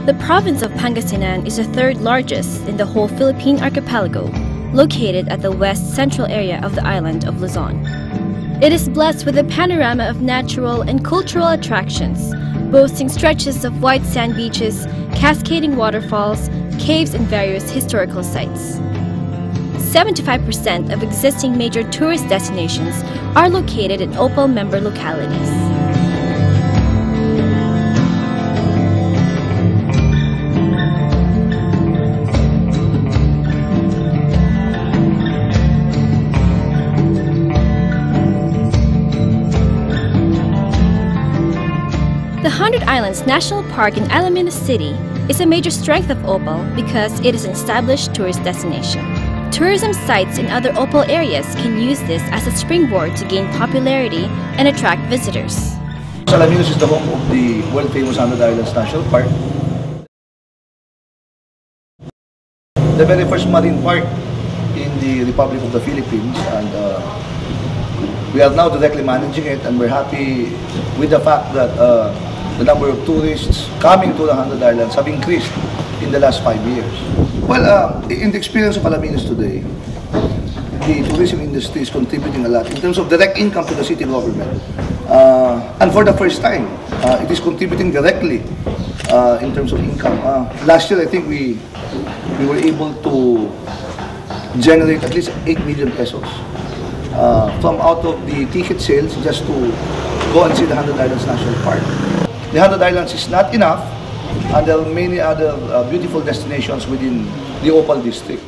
The province of Pangasinan is the third largest in the whole Philippine archipelago, located at the west-central area of the island of Luzon. It is blessed with a panorama of natural and cultural attractions, boasting stretches of white sand beaches, cascading waterfalls, caves, and various historical sites. 75% of existing major tourist destinations are located in OPAL member localities. The 100 Islands National Park in Alaminos City is a major strength of OPAL because it is an established tourist destination. Tourism sites in other OPAL areas can use this as a springboard to gain popularity and attract visitors. Alaminos is the home of the world-famous 100 Islands National Park. The very first marine park in the Republic of the Philippines, and we are now directly managing it, and we're happy with the fact that the number of tourists coming to the 100 Islands have increased in the last 5 years. Well, in the experience of Alaminos today, the tourism industry is contributing a lot in terms of direct income to the city government. And for the first time, it is contributing directly in terms of income. Last year, I think we were able to generate at least 8 million pesos from out of the ticket sales just to go and see the 100 Islands National Park. The 100 Islands is not enough, and there are many other beautiful destinations within the OPAL district.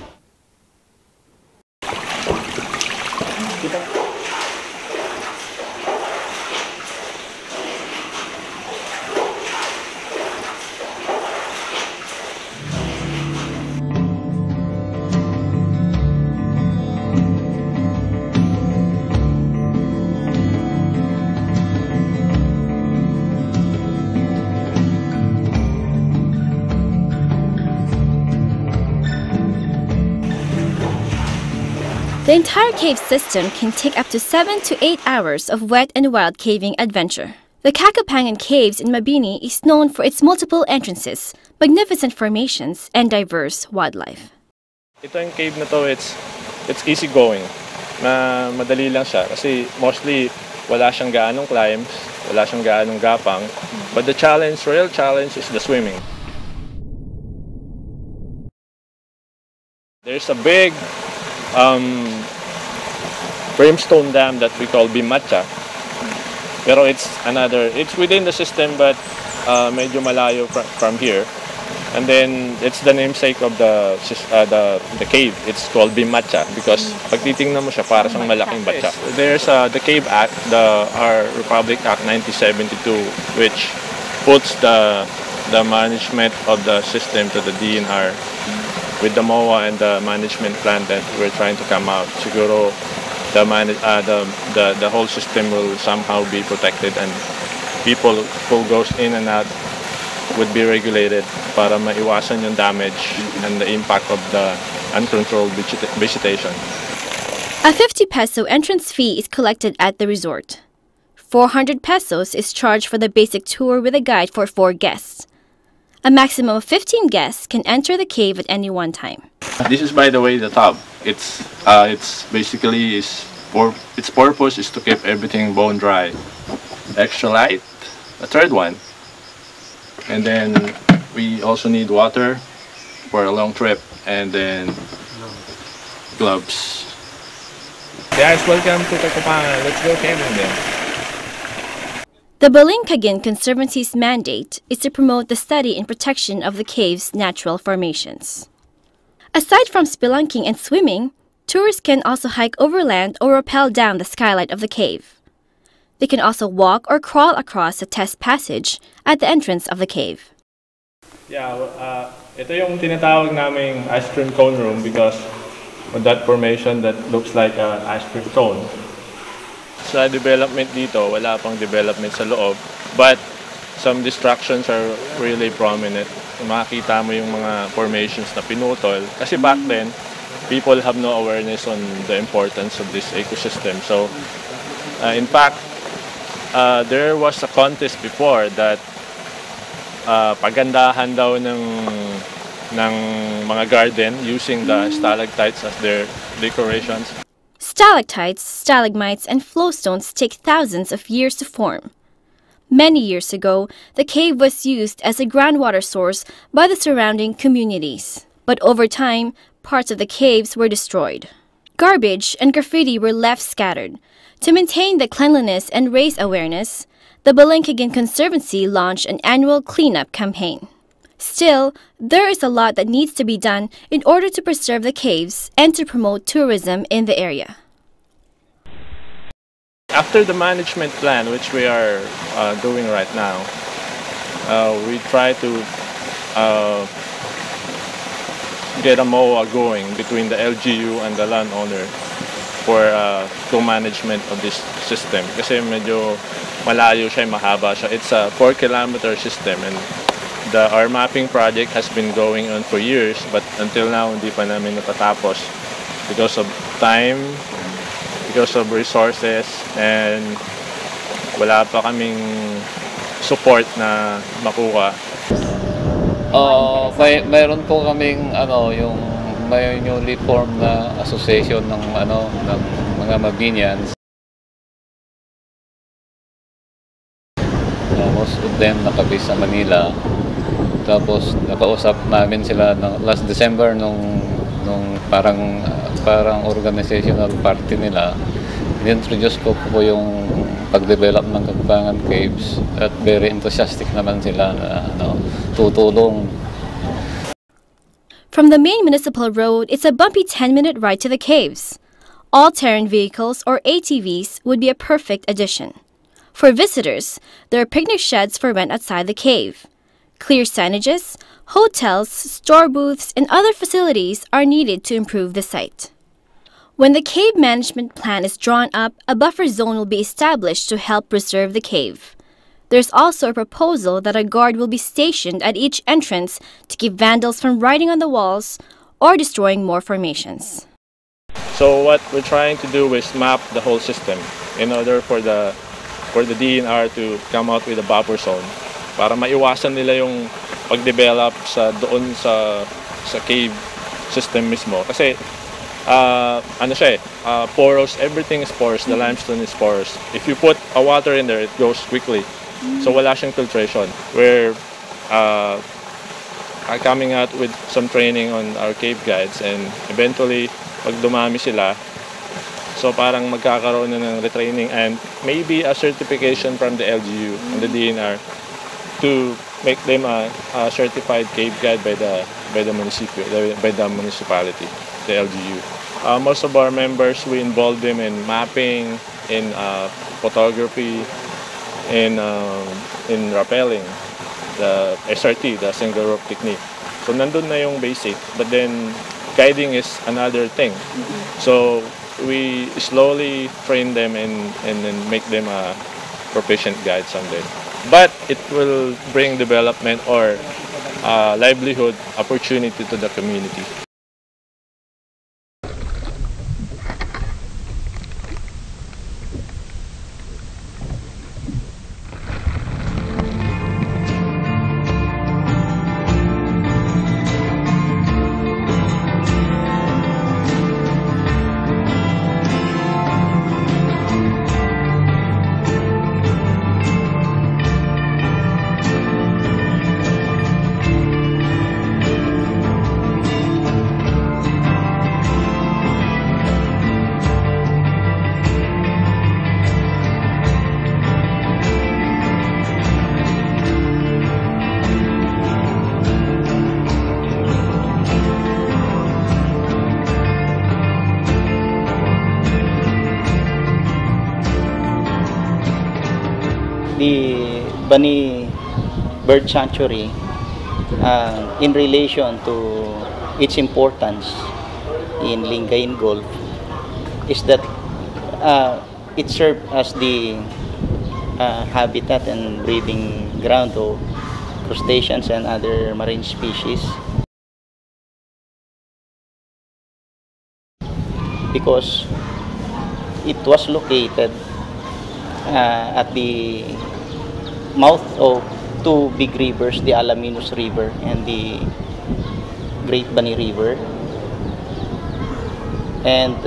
The entire cave system can take up to 7 to 8 hours of wet and wild caving adventure. The Cacapangan Caves in Mabini is known for its multiple entrances, magnificent formations, and diverse wildlife. Ito yung cave na to, it's easy going. Madali lang siya kasi mostly wala siyang gaanong climbs, wala siyang gaanong gapang. But the real challenge is the swimming. There's a big brimstone dam that we call Bimacha. Pero it's within the system but medyo malayo from here. And then it's the namesake of the cave. It's called Bimacha because pag titingnan mo siya para siyang malaking batya. There's the Cave Act, our Republic Act 1972, which puts the management of the system to the DNR. With the MOA and the management plan that we're trying to come out, siguro the whole system will somehow be protected and people who goes in and out would be regulated para maiwasan yung damage and the impact of the uncontrolled vegetation. A 50 peso entrance fee is collected at the resort. 400 pesos is charged for the basic tour with a guide for 4 guests. A maximum of 15 guests can enter the cave at any one time. This is, by the way, the tub. It's basically its purpose is to keep everything bone dry. Extra light, a third one, and then we also need water for a long trip, and then gloves. Guys, welcome to Cacapangan. Let's go camping then. The Balingcaguin Conservancy's mandate is to promote the study and protection of the cave's natural formations. Aside from spelunking and swimming, tourists can also hike overland or rappel down the skylight of the cave. They can also walk or crawl across the test passage at the entrance of the cave. Yeah, ito yung tinatawag naming ice cream cone room because of that formation that looks like an ice cream cone. Sa development dito, wala pang development sa loob, but some distractions are really prominent. Makikita mo yung mga formations na pinutol. Kasi back then, people have no awareness on the importance of this ecosystem. So, in fact, there was a contest before that pagandahan daw ng mga garden using the stalactites as their decorations. Stalactites, stalagmites, and flowstones take thousands of years to form. Many years ago, the cave was used as a groundwater source by the surrounding communities. But over time, parts of the caves were destroyed. Garbage and graffiti were left scattered. To maintain the cleanliness and raise awareness, the Balinkagan Conservancy launched an annual cleanup campaign. Still, there is a lot that needs to be done in order to preserve the caves and to promote tourism in the area. After the management plan, which we are doing right now, we try to get a MOA going between the LGU and the landowner for co-management of this system. Kasi medyo malayo siya, mahaba siya. It's a 4-kilometer system, and our mapping project has been going on for years, but until now hindi pa namin natatapos because of time, because of resources, and wala pa kaming support na makuha. Mayroon po kaming may newly formed na association ng mga Mabinians. Most of them nakabase sa Manila. Tapos nakausap namin sila last December nung parang organizational party nila. I-introduce ko po yung pag-develop ng Kapampangan Caves at very enthusiastic naman sila na tutulong. From the main municipal road, it's a bumpy 10-minute ride to the caves. All-terrain vehicles, or ATVs, would be a perfect addition. For visitors, there are picnic sheds for rent outside the cave. Clear signages, hotels, store booths, and other facilities are needed to improve the site. When the cave management plan is drawn up, a buffer zone will be established to help preserve the cave. There's also a proposal that a guard will be stationed at each entrance to keep vandals from writing on the walls or destroying more formations. So what we're trying to do is map the whole system in order for the DNR to come out with a buffer zone para maiwasan nila yung pag-develop doon sa cave system mismo. Kasi porous, everything is porous, the limestone is porous. If you put a water in there, it goes quickly. So wala siyang filtration. We're coming out with some training on our cave guides, and eventually, pag dumami sila, so parang magkakaroon na ng retraining and maybe a certification from the LGU and the DNR to make them a certified cave guide by the municipality, the LGU. Most of our members, we involve them in mapping, in photography, in rappelling, the SRT, the single rope technique. So nandun na yung basic, but then guiding is another thing. So we slowly train them and then make them a proficient guide someday. But it will bring development or livelihood opportunity to the community. The Bani Bird Sanctuary, in relation to its importance in Lingayen Gulf, is that it serves as the habitat and breeding ground of crustaceans and other marine species, because it was located at the mouth of two big rivers, the Alaminos River and the Great Bani River. And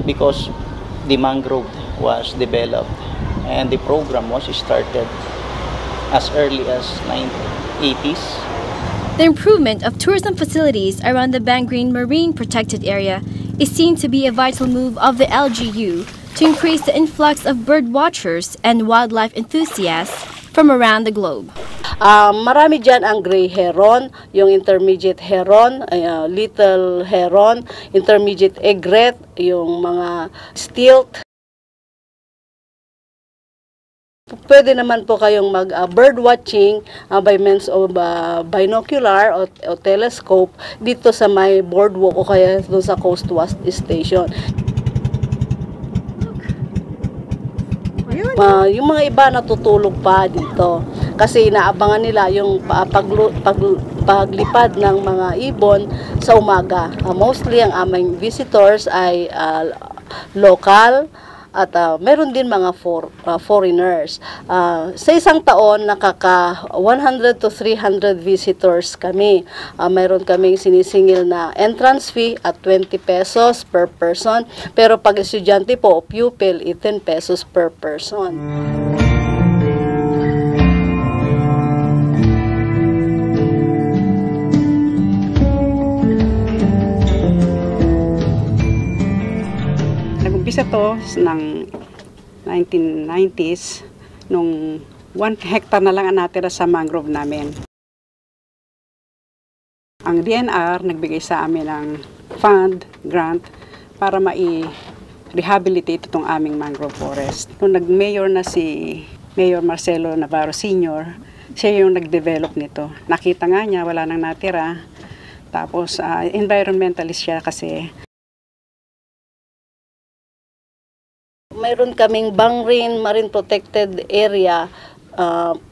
because the mangrove was developed and the program was started as early as 1980s. The improvement of tourism facilities around the Bangreen Marine Protected Area is seen to be a vital move of the LGU to increase the influx of bird watchers and wildlife enthusiasts from around the globe. Marami dyan ang gray heron, yung intermediate heron, little heron, intermediate egret, yung mga stilt. Pwede naman po kayong bird watching by means of binocular o telescope dito sa may boardwalk o kaya doon sa Coast Watch Station. Yung mga iba natutulog pa dito kasi inaabangan nila yung paglipad ng mga ibon sa umaga. Mostly ang aming visitors ay local at meron din mga foreigners. Sa isang taon, nakaka 100 to 300 visitors kami. Meron kaming sinisingil na entrance fee at 20 pesos per person. Pero pag estudyante po, pupil, 10 pesos per person. Nag-umpisa to ng 1990s nung 1 hectare na lang ang natira sa mangrove namin. Ang DNR nagbigay sa amin ng fund, grant, para mai-rehabilitate itong aming mangrove forest. Nung nag-mayor na si Mayor Marcelo Navarro Sr., siya yung nag-develop nito. Nakita nga niya, wala nang natira. Tapos environmentalist siya kasi. Mayroon kaming Bangreen Marine Protected Area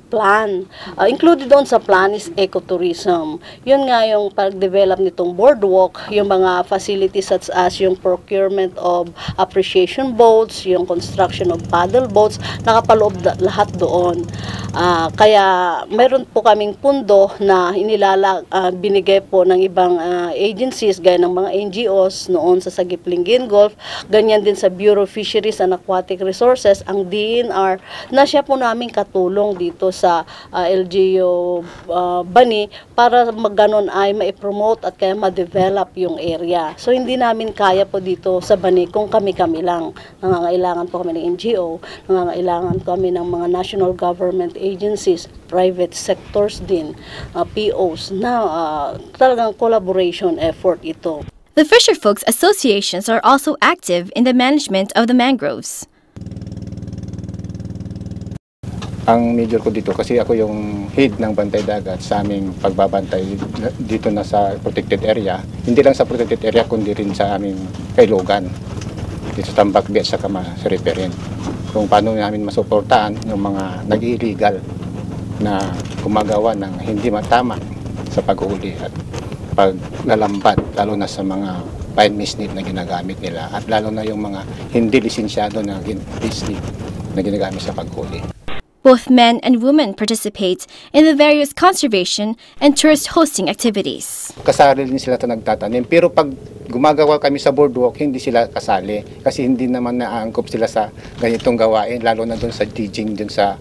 plan. Included doon sa plan is ecotourism. Yun nga yung pag-develop nitong boardwalk, yung mga facilities such as yung procurement of appreciation boats, yung construction of paddle boats, nakapaloob lahat doon. Kaya meron po kaming pundo na binigay po ng ibang agencies gaya ng mga NGOs noon sa Sagiplinggin Gulf, ganyan din sa Bureau of Fisheries and Aquatic Resources, ang DNR, na siya po namin katulong dito sa LGU Bani para maganon ay ma-promote at kaya ma-develop yung area. So hindi namin kaya po dito sa Bani kung kami-kami lang. Nangangailangan po kami ng NGO, nangangailangan kami ng mga national government agencies, private sectors din, POs, na talagang collaboration effort ito. The fisherfolks associations are also active in the management of the mangroves. Ang major ko dito kasi ako yung head ng bantay dagat sa aming pagbabantay dito na sa protected area. Hindi lang sa protected area kundi rin sa aming kailugan. Dito sa Tambakbi at sa Referent. Kung paano namin masuportahan yung mga nag-illegal na gumagawa ng hindi matama sa paghuli at paglalambat, lalo na sa mga fine misnit na ginagamit nila at lalo na yung mga hindi lisensyado na misnit na ginagamit sa paghuli. Both men and women participate in the various conservation and tourist hosting activities. Kasali din sila nagtatanim, pero pag gumagawa kami sa boardwalk, hindi sila kasali kasi hindi naman naangkop sila sa ganitong gawain, lalo na doon sa teaching doon sa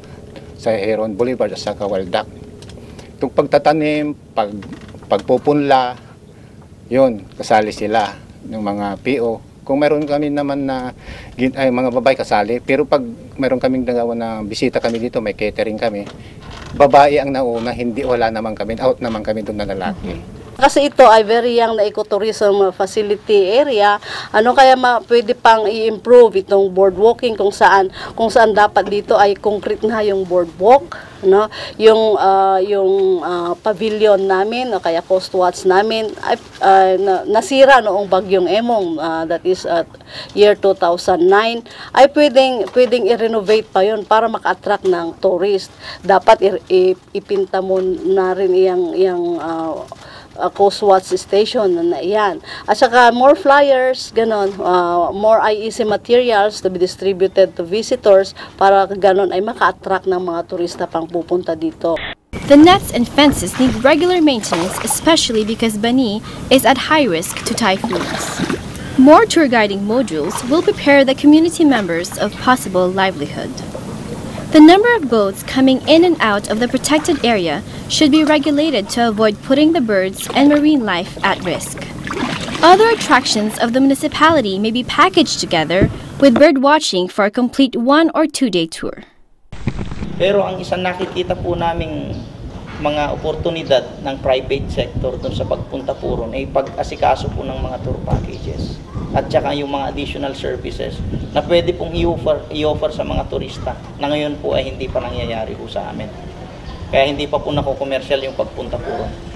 Heron Boulevard at sa Kawaldak. Itong pagtatanim, pagpupunla, yun, kasali sila ng mga PO. Kung meron kami naman na mga babae kasali, pero pag meron kaming nagawa na bisita kami dito, may catering kami, babae ang nauna, wala naman kami, out naman kami doon na lalaki. Kasi ito ay very young na ecotourism facility area, kaya pwede pang i-improve itong boardwalking kung saan dapat dito ay concrete na yung boardwalk, no? Yung pavilion namin o kaya coast watch namin ay nasira noong bagyong Emong, that is at year 2009, ay pwedeng i-renovate pa yon para maka-attract ng tourist. Dapat ipinta mo na rin iyang Coast Watch Station na iyan. At saka more flyers, ganon, more IEC materials to be distributed to visitors para ganon ay maka-attract ng mga turista pang pupunta dito. The nets and fences need regular maintenance, especially because Bani is at high risk to typhoons. More tour guiding modules will prepare the community members of possible livelihood. The number of boats coming in and out of the protected area should be regulated to avoid putting the birds and marine life at risk. Other attractions of the municipality may be packaged together with bird watching for a complete 1 or 2 day tour. Pero ang isang nakikita po naming mga oportunidad ng private sector doon sa pagpunta po ron ay pag-asikaso po ng mga tour packages at saka yung mga additional services na pwede pong i-offer sa mga turista na ngayon po ay hindi pa nangyayari po sa amin. Kaya hindi pa po nako-commercial yung pagpunta po ron.